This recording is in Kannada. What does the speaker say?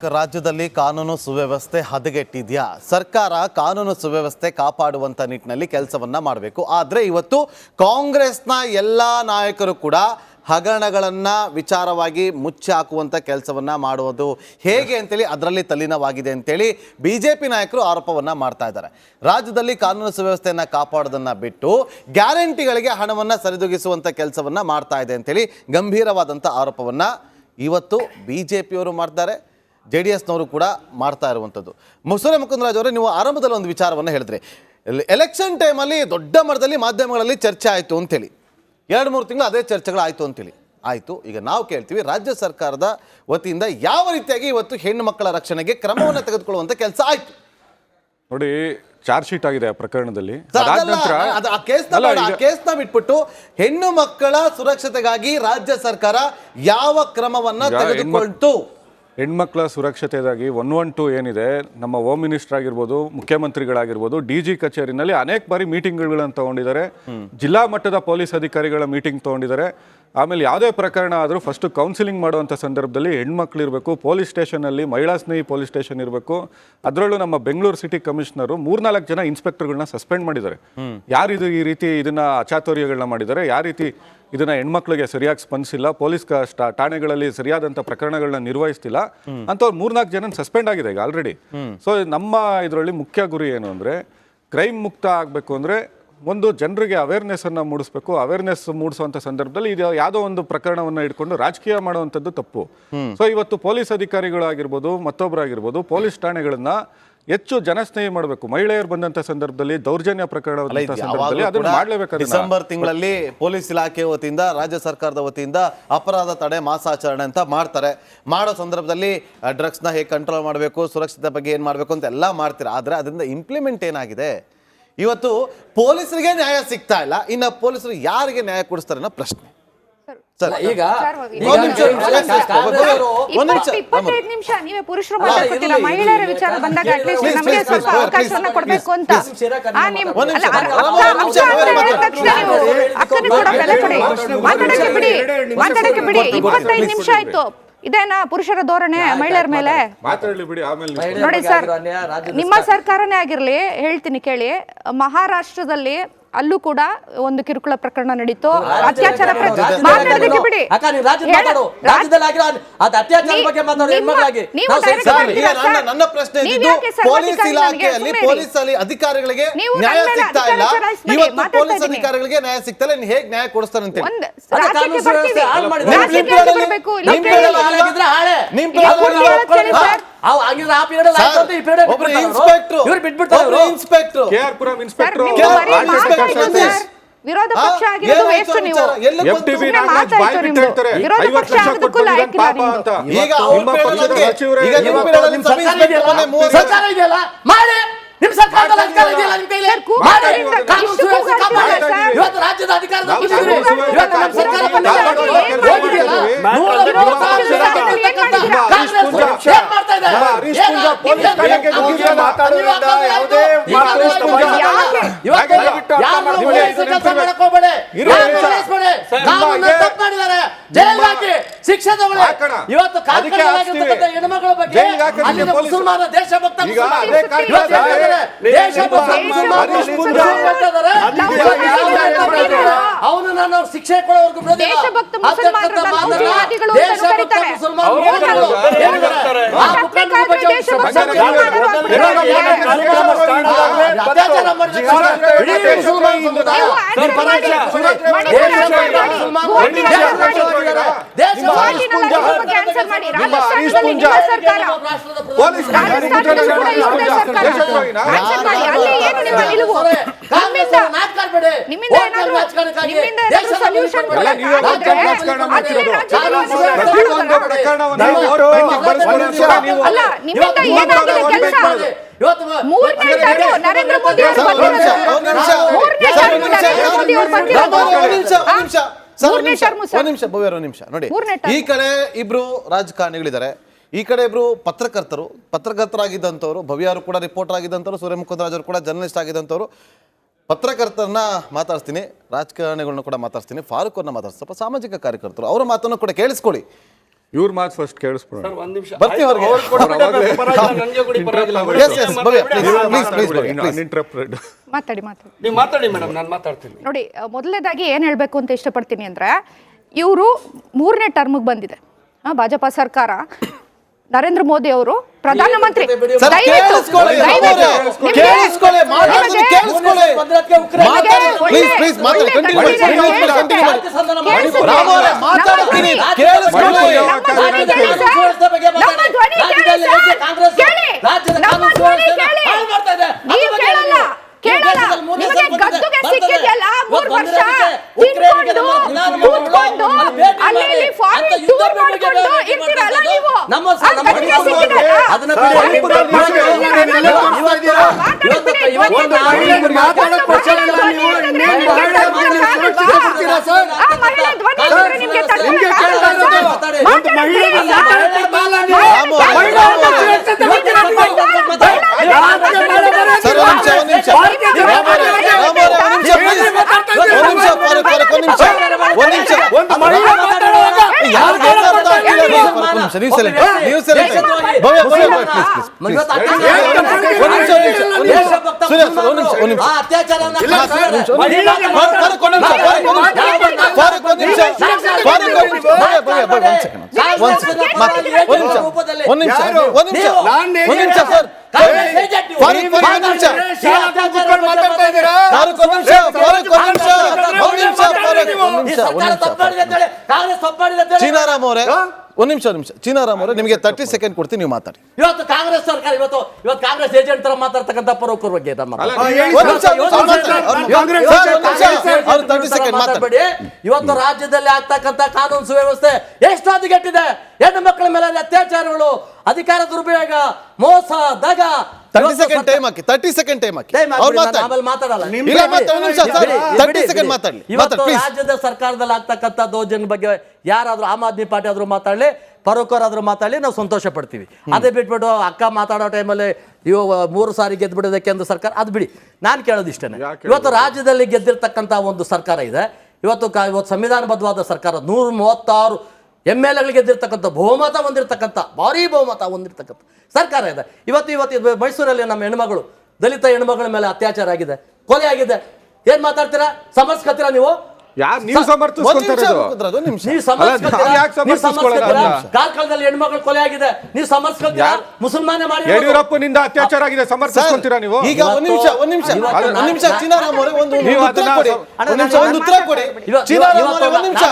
ರಾಜ್ಯದಲ್ಲಿ ಕಾನೂನು ಸುವ್ಯವಸ್ಥೆ ಹದಗೆಟ್ಟಿದೆಯಾ? ಸರ್ಕಾರ ಕಾನೂನು ಸುವ್ಯವಸ್ಥೆ ಕಾಪಾಡುವಂತ ನಿಟ್ಟಿನಲ್ಲಿ ಕೆಲಸವನ್ನ ಮಾಡಬೇಕು. ಆದರೆ ಇವತ್ತು ಕಾಂಗ್ರೆಸ್ನ ಎಲ್ಲ ನಾಯಕರು ಕೂಡ ಹಗರಣಗಳನ್ನು ವಿಚಾರವಾಗಿ ಮುಚ್ಚಿ ಹಾಕುವಂಥ ಕೆಲಸವನ್ನು ಮಾಡುವುದು ಹೇಗೆ ಅಂತೇಳಿ ಅದರಲ್ಲಿ ತಲ್ಲೀನವಾಗಿದೆ ಅಂತೇಳಿ ಬಿಜೆಪಿ ನಾಯಕರು ಆರೋಪವನ್ನು ಮಾಡ್ತಾ ಇದ್ದಾರೆ. ರಾಜ್ಯದಲ್ಲಿ ಕಾನೂನು ಸುವ್ಯವಸ್ಥೆಯನ್ನು ಕಾಪಾಡೋದನ್ನು ಬಿಟ್ಟು ಗ್ಯಾರಂಟಿಗಳಿಗೆ ಹಣವನ್ನು ಸರಿದೂಗಿಸುವಂಥ ಕೆಲಸವನ್ನು ಮಾಡ್ತಾ ಇದೆ ಅಂತೇಳಿ ಗಂಭೀರವಾದಂಥ ಆರೋಪವನ್ನು ಇವತ್ತು ಬಿಜೆಪಿಯವರು ಮಾಡ್ತಾರೆ, JDSನವರು ಕೂಡ ಮಾಡ್ತಾ ಇರುವಂಥದ್ದು. ಸೂರ್ಯ ಮುಕುಂದರಾಜ್ ಅವರೇ, ನೀವು ಆರಂಭದಲ್ಲಿ ಒಂದು ವಿಚಾರವನ್ನು ಹೇಳಿದ್ರಿ, ಎಲೆಕ್ಷನ್ ಟೈಮಲ್ಲಿ ದೊಡ್ಡ ಮಟ್ಟದಲ್ಲಿ ಮಾಧ್ಯಮಗಳಲ್ಲಿ ಚರ್ಚೆ ಆಯಿತು ಅಂತೇಳಿ, 2-3 ತಿಂಗಳು ಅದೇ ಚರ್ಚೆಗಳಾಯಿತು ಅಂತೇಳಿ ಆಯಿತು. ಈಗ ನಾವು ಕೇಳ್ತೀವಿ, ರಾಜ್ಯ ಸರ್ಕಾರದ ವತಿಯಿಂದ ಯಾವ ರೀತಿಯಾಗಿ ಇವತ್ತು ಹೆಣ್ಣು ಮಕ್ಕಳ ರಕ್ಷಣೆಗೆ ಕ್ರಮವನ್ನು ತೆಗೆದುಕೊಳ್ಳುವಂಥ ಕೆಲಸ ಆಯಿತು? ನೋಡಿ, ಚಾರ್ಜ್ ಶೀಟ್ ಆಗಿದೆ ಆ ಪ್ರಕರಣದಲ್ಲಿ. ಕೇಸ್ನ ಬಿಟ್ಬಿಟ್ಟು ಹೆಣ್ಣು ಮಕ್ಕಳ ಸುರಕ್ಷತೆಗಾಗಿ ರಾಜ್ಯ ಸರ್ಕಾರ ಯಾವ ಕ್ರಮವನ್ನ ತೆಗೆದುಕೊಳ್ತು? ಹೆಣ್ಮಕ್ಳ ಸುರಕ್ಷತೆಗಾಗಿ 112 ಏನಿದೆ, ನಮ್ಮ ಹೋಮ್ ಮಿನಿಸ್ಟರ್ ಆಗಿರ್ಬೋದು, ಮುಖ್ಯಮಂತ್ರಿಗಳಾಗಿರ್ಬೋದು, DG ಕಚೇರಿನಲ್ಲಿ ಅನೇಕ ಬಾರಿ ಮೀಟಿಂಗ್ಗಳನ್ನು ತಗೊಂಡಿದ್ದಾರೆ. ಜಿಲ್ಲಾ ಮಟ್ಟದ ಪೊಲೀಸ್ ಅಧಿಕಾರಿಗಳ ಮೀಟಿಂಗ್ ತಗೊಂಡಿದ್ದಾರೆ. ಆಮೇಲೆ ಯಾವುದೇ ಪ್ರಕರಣ ಆದರೂ ಫಸ್ಟ್ ಕೌನ್ಸಿಲಿಂಗ್ ಮಾಡುವಂಥ ಸಂದರ್ಭದಲ್ಲಿ ಹೆಣ್ಮಕ್ಳು ಇರಬೇಕು, ಪೊಲೀಸ್ ಸ್ಟೇಷನಲ್ಲಿ ಮಹಿಳಾ ಸ್ನೇಹಿ ಪೊಲೀಸ್ ಸ್ಟೇಷನ್ ಇರಬೇಕು. ಅದರಲ್ಲೂ ನಮ್ಮ ಬೆಂಗಳೂರು ಸಿಟಿ ಕಮಿಷನರು 3-4 ಜನ ಇನ್ಸ್ಪೆಕ್ಟರ್ಗಳನ್ನ ಸಸ್ಪೆಂಡ್ ಮಾಡಿದ್ದಾರೆ. ಯಾರಿದು ಈ ರೀತಿ ಇದನ್ನ ಅಚಾತುರ್ಯಗಳನ್ನ ಮಾಡಿದ್ದಾರೆ, ಯಾವ ರೀತಿ ಇದನ್ನ ಹೆಣ್ಮಕ್ಳಿಗೆ ಸರಿಯಾಗಿ ಸ್ಪಂದಿಸಿಲ್ಲ, ಪೊಲೀಸ್ ಠಾಣೆಗಳಲ್ಲಿ ಸರಿಯಾದಂಥ ಪ್ರಕರಣಗಳನ್ನ ನಿರ್ವಹಿಸ್ತಿಲ್ಲ ಅಂತವ್ರು 3-4 ಜನ ಸಸ್ಪೆಂಡ್ ಆಗಿದೆ ಈಗ ಆಲ್ರೆಡಿ. ಸೊ ನಮ್ಮ ಇದರಲ್ಲಿ ಮುಖ್ಯ ಗುರಿ ಏನು ಅಂದರೆ, ಕ್ರೈಮ್ ಮುಕ್ತ ಆಗಬೇಕು ಅಂದರೆ ಒಂದು ಜನರಿಗೆ ಅವೇರ್ನೆಸ್ಸನ್ನು ಮೂಡಿಸ್ಬೇಕು. ಅವೇರ್ನೆಸ್ ಮೂಡಿಸುವಂಥ ಸಂದರ್ಭದಲ್ಲಿ ಇದು ಯಾವುದೋ ಒಂದು ಪ್ರಕರಣವನ್ನು ಇಟ್ಕೊಂಡು ರಾಜಕೀಯ ಮಾಡುವಂಥದ್ದು ತಪ್ಪು. ಸೊ ಇವತ್ತು ಪೊಲೀಸ್ ಅಧಿಕಾರಿಗಳಾಗಿರ್ಬೋದು, ಮತ್ತೊಬ್ಬರಾಗಿರ್ಬೋದು, ಪೊಲೀಸ್ ಠಾಣೆಗಳನ್ನ ಹೆಚ್ಚು ಜನಸ್ನೇಹಿ ಮಾಡಬೇಕು. ಮಹಿಳೆಯರು ಬಂದಂತ ಸಂದರ್ಭದಲ್ಲಿ ದೌರ್ಜನ್ಯ ಪ್ರಕರಣ ಅದನ್ನು ಮಾಡಲೇಬೇಕು. ಡಿಸೆಂಬರ್ ತಿಂಗಳಲ್ಲಿ ಪೊಲೀಸ್ ಇಲಾಖೆ ವತಿಯಿಂದ, ರಾಜ್ಯ ಸರ್ಕಾರದ ವತಿಯಿಂದ ಅಪರಾಧ ತಡೆ ಮಾಸಾಚರಣೆ ಅಂತ ಮಾಡ್ತಾರೆ. ಮಾಡೋ ಸಂದರ್ಭದಲ್ಲಿ ಡ್ರಗ್ಸ್ನ ಹೇಗೆ ಕಂಟ್ರೋಲ್ ಮಾಡಬೇಕು, ಸುರಕ್ಷತೆ ಬಗ್ಗೆ ಏನು ಮಾಡಬೇಕು ಅಂತ ಎಲ್ಲ ಮಾಡ್ತೀರಾ. ಆದರೆ ಅದರಿಂದ ಇಂಪ್ಲಿಮೆಂಟ್ ಏನಾಗಿದೆ? ಇವತ್ತು ಪೊಲೀಸರಿಗೆ ನ್ಯಾಯ ಸಿಗ್ತಾ ಇಲ್ಲ, ಇನ್ನು ಪೊಲೀಸರು ಯಾರಿಗೆ ನ್ಯಾಯ ಕೊಡಿಸ್ತಾರೆ ಅನ್ನೋ ಪ್ರಶ್ನೆ. ಈಗ 25 ನಿಮಿಷ ನೀವೇ ಪುರುಷರು ಮಾತಾಡ್ಕೊತಿಲ್ಲ, ಮಹಿಳೆಯರ ವಿಚಾರ ಬಂದಾಗ ಅಟ್ಲೀಸ್ಟ್ ನಮಗೆ ಸ್ವಲ್ಪ ಅವಕಾಶವನ್ನ ಕೊಡ್ಬೇಕು ಅಂತ. ಮಾತಾಡಕ್ಕೆ ಬಿಡಿ. 25 ನಿಮಿಷ ಆಯ್ತು. ಇದೇನಾ ಪುರುಷರ ಧೋರಣೆ ಮಹಿಳೆಯರ ಮೇಲೆ? ನೋಡಿ ಸರ್, ನಿಮ್ಮ ಸರ್ಕಾರನೇ ಆಗಿರ್ಲಿ, ಹೇಳ್ತೀನಿ ಕೇಳಿ. ಮಹಾರಾಷ್ಟ್ರದಲ್ಲಿ ಅಲ್ಲೂ ಕೂಡ ಒಂದು ಕಿರುಕುಳ ಪ್ರಕರಣ ನಡೀತು, ಅತ್ಯಾಚಾರ ಮಾತಾಡೋದಕ್ಕೆ ಬಿಡಿ. ನನ್ನ ಪ್ರಶ್ನೆ ಪೊಲೀಸ್ ಇಲಾಖೆಯಲ್ಲಿ ಪೊಲೀಸ್ ಅಧಿಕಾರಿಗಳಿಗೆ ನ್ಯಾಯ ಸಿಗ್ತಾ ಇಲ್ಲ, ಇವತ್ತು ಪೊಲೀಸ್ ಅಧಿಕಾರಿಗಳಿಗೆ ನ್ಯಾಯ ಸಿಗ್ತಾ ಇಲ್ಲ, ಹೇಗೆ ನ್ಯಾಯ ಕೊಡಿಸ್ತಾರೆ ಅಂತ ವಿರೋಧ ಪಕ್ಷ ಆಗಿರೋದು ಎಷ್ಟು? ನೀವು ವಿರೋಧ ಪಕ್ಷ ಆಗೋದಕ್ಕೂ ಲಾಯಕ್ಕಿಲ್ಲ ನಿಮ್ ಸರ್ಕಾರದಲ್ಲಿ ಅಧಿಕಾರ ಇದೆಯಲ್ಲ, ನಿಮ್ ಕೈಲಿ ಇವತ್ತು ರಾಜ್ಯದ ಅಧಿಕಾರದ ಶಿಕ್ಷೆ ತಗೊಳ್ಳಿ. ಇವತ್ತು ಹೆಣ್ಮಕ್ಳ ಬಗ್ಗೆ ಮುಸಲ್ಮಾನ ದೇಶಭಕ್ತ ಅವನು ನಾನು ಶಿಕ್ಷೆ ಕೊಡೋವರೆಗೂ ನರೇಂದ್ರ ಮೋದಿ ನಿಮಿಷ ನೋಡಿ, ಈ ಕಡೆ ಇಬ್ರು ರಾಜಕಾರಣಿಗಳಿದ್ದಾರೆ, ಈ ಕಡೆ ಇಬ್ರು ಪತ್ರಕರ್ತರಾಗಿದ್ದಂಥವ್ರು, ಭವ್ಯರು ಕೂಡ ರಿಪೋರ್ಟರ್ ಆಗಿದ್ದಂಥವ್ರು, ಸೂರ್ಯ ಮುಕುಂದರಾಜ್ ಅವರು ಕೂಡ ಜರ್ನಲಿಸ್ಟ್ ಆಗಿದ್ದಂಥವ್ರು. ಪತ್ರಕರ್ತರನ್ನ ಮಾತಾಡ್ತೀನಿ, ರಾಜಕಾರಣಿಗಳನ್ನ ಕೂಡ ಮಾತಾಡ್ತೀನಿ, ಫಾರೂಕ್ ಅವ್ರನ್ನ ಮಾತಾಡ್ತೀನಿ, ಸ್ವಲ್ಪ ಸಾಮಾಜಿಕ ಕಾರ್ಯಕರ್ತರು, ಅವರ ಮಾತನ್ನು ಕೂಡ ಕೇಳಿಸ್ಕೊಳ್ಳಿ. ಇವ್ರ ಮಾತು ಫಸ್ಟ್ ಕೇಳಿಸ್ಬಿಡೋಣ. ಒಂದ್ ನಿಮಿಷ ಬರ್ತೀವಿ ಹೊರಗೆ. ನನಗೆ ಕೊಡಿ ಪರವಾಗಿಲ್ಲ. Yes, yes, Bhavya, please, Bhavya, please. Uninterrupted. ಮಾತಾಡಿ ನೀವು ಮಾತಾಡಿ ಮೇಡಮ್, ನಾನು ಮಾತಾಡ್ತೀನಿ. ನೋಡಿ, ಮೊದಲನೇದಾಗಿ ಏನು ಹೇಳಬೇಕು ಅಂತ ಇಷ್ಟಪಡ್ತೀನಿ ಅಂದರೆ, ಇವರು 3ನೇ ಟರ್ಮ್ಗೆ ಬಂದಿದೆ ಭಾಜಪ ಸರ್ಕಾರ. ನರೇಂದ್ರ ಮೋದಿ ಅವರು ಪ್ರಧಾನಮಂತ್ರಿ. ಸರ್, ಕೇಳಿಸ್ಕೊಳ್ಳಿ, ಕೇಳಿಸ್ಕೊಳ್ಳಿ, ಮಾತಾಡೋದನ್ನ ಕೇಳಿಸ್ಕೊಳ್ಳಿ. Please, please, ಮಾತಾಡಿ, continue ಮಾಡಿ, continue ಮಾಡಿ. ರಾಮ್ ಅವರೇ, ಮಾತಾಡ್ತೀನಿ, ಕೇಳಿಸ್ಕೊಳ್ಳಿ. ಚೀನಾರಾಮ್ ಅವರೇ, ಒಂದ್ ನಿಮಿಷ ಚೀನಾರಾಮ್ ಅವರೇ, ನಿಮಗೆ 30 ಸೆಕೆಂಡ್ ಕೊಡ್ತೀನಿ, ನೀವು ಮಾತಾಡಿ. ಇವತ್ತು ಕಾಂಗ್ರೆಸ್ ಸರ್ಕಾರ ಇವತ್ತು ಕಾಂಗ್ರೆಸ್ ಏಜೆಂಟ್ ತರ ಮಾತಾಡ್ತಕ್ಕಂಥ ಪರೋಕ್ಷರ ಬಗ್ಗೆ ಮಾತಾಡಬೇಡಿ. ಇವತ್ತು ರಾಜ್ಯದಲ್ಲಿ ಆಗ್ತಕ್ಕಂಥ ಕಾನೂನು ಸುವ್ಯವಸ್ಥೆ ಎಷ್ಟು ಹದಗೆಟ್ಟಿದೆ. ಹೆಣ್ಣು ಮಕ್ಕಳ ಮೇಲೆ ಅತ್ಯಾಚಾರಗಳು, ಅಧಿಕಾರ ದುರ್ಬಳಕೆ, ಮೋಸ, ದಗ. 30 ಸೆಕೆಂಡ್ ಟೈಮ್ ಹಾಕಿ, 30 ಸೆಕೆಂಡ್ ಟೈಮ್ ಹಾಕಿ. ಆಮೇಲೆ ಮಾತಾಡಲ್ಲ. ಇಲ್ಲ, ಮತ್ತೆ ಒಂದ್ ನಿಮಿಷ ಸರ್, 30 ಸೆಕೆಂಡ್ ಮಾತಾಡಿ. ಇವತ್ತು ರಾಜ್ಯದ ಸರ್ಕಾರದಲ್ಲಿ ಆಗ್ತಕ್ಕಂಥ ದೌರ್ಜನ್ಯ ಬಗ್ಗೆ ಯಾರಾದ್ರೂ ಆಮ್ ಆದ್ಮಿ ಪಾರ್ಟಿ ಆದ್ರೂ ಮಾತಾಡ್ಲಿ, ಪರೋಕರಾದ್ರೂ ಮಾತಾಡ್ಲಿ, ನಾವು ಸಂತೋಷ ಪಡ್ತೀವಿ. ಅದೇ ಬಿಟ್ಬಿಟ್ಟು ಅಕ್ಕ ಮಾತಾಡೋ ಟೈಮಲ್ಲಿ ಇವು 3 ಸಾರಿ ಗೆದ್ಬಿಡೋದೆ ಕೇಂದ್ರ ಸರ್ಕಾರ, ಅದು ಬಿಡಿ. ನಾನು ಕೇಳೋದು ಇಷ್ಟೇನೆ, ಇವತ್ತು ರಾಜ್ಯದಲ್ಲಿ ಗೆದ್ದಿರ್ತಕ್ಕಂಥ ಒಂದು ಸರ್ಕಾರ ಇದೆ. ಇವತ್ತು ಸಂವಿಧಾನಬದ್ಧವಾದ ಸರ್ಕಾರ 136 MLA ಗೆದ್ದಿರ್ತಕ್ಕಂಥ, ಬಹುಮತ ಹೊಂದಿರತಕ್ಕಂಥ, ಭಾರೀ ಬಹುಮತ ಹೊಂದಿರತಕ್ಕಂಥ ಸರ್ಕಾರ ಇದೆ. ಇವತ್ತು ಮೈಸೂರಲ್ಲಿ ನಮ್ಮ ಹೆಣ್ಮಗಳು, ದಲಿತ ಹೆಣ್ಮಗಳ ಮೇಲೆ ಅತ್ಯಾಚಾರ ಆಗಿದೆ, ಕೊಲೆ ಆಗಿದೆ. ಏನ್ ಮಾತಾಡ್ತೀರಾ? ಸಮರ್ಸ್ಕತ್ತೀರಾ ನೀವು? ನೀವು ಸಮರ್ಥಿಸ್ಕೊಂತೀರಾ? ಕಾರ್ಕಳದಲ್ಲಿ ಹೆಣ್ಮಕ್ಳು ಕೊಲೆ ಆಗಿದೆ, ನೀವು ಸಮರ್ಸ್ಕೊತೀರಾ? ಮುಸಲ್ಮಾನೇ ಮಾಡಿ ಯಡಿಯೂರಪ್ಪನಿಂದ ಅತ್ಯಾಚಾರ ಆಗಿದೆ, ಸಮರ್ಥಿಸ್ಕೊಂತೀರಾ ನೀವು? ಈಗ ಒಂದ್ ನಿಮಿಷ ಚೀನಾರಾಮ್ ಅವರೇ, ಒಂದು ಉತ್ತರ ಕೊಡಿ. ಚೀನಾರಾಮ್ ಅವರೇ, ಒಂದ್ ನಿಮಿಷ.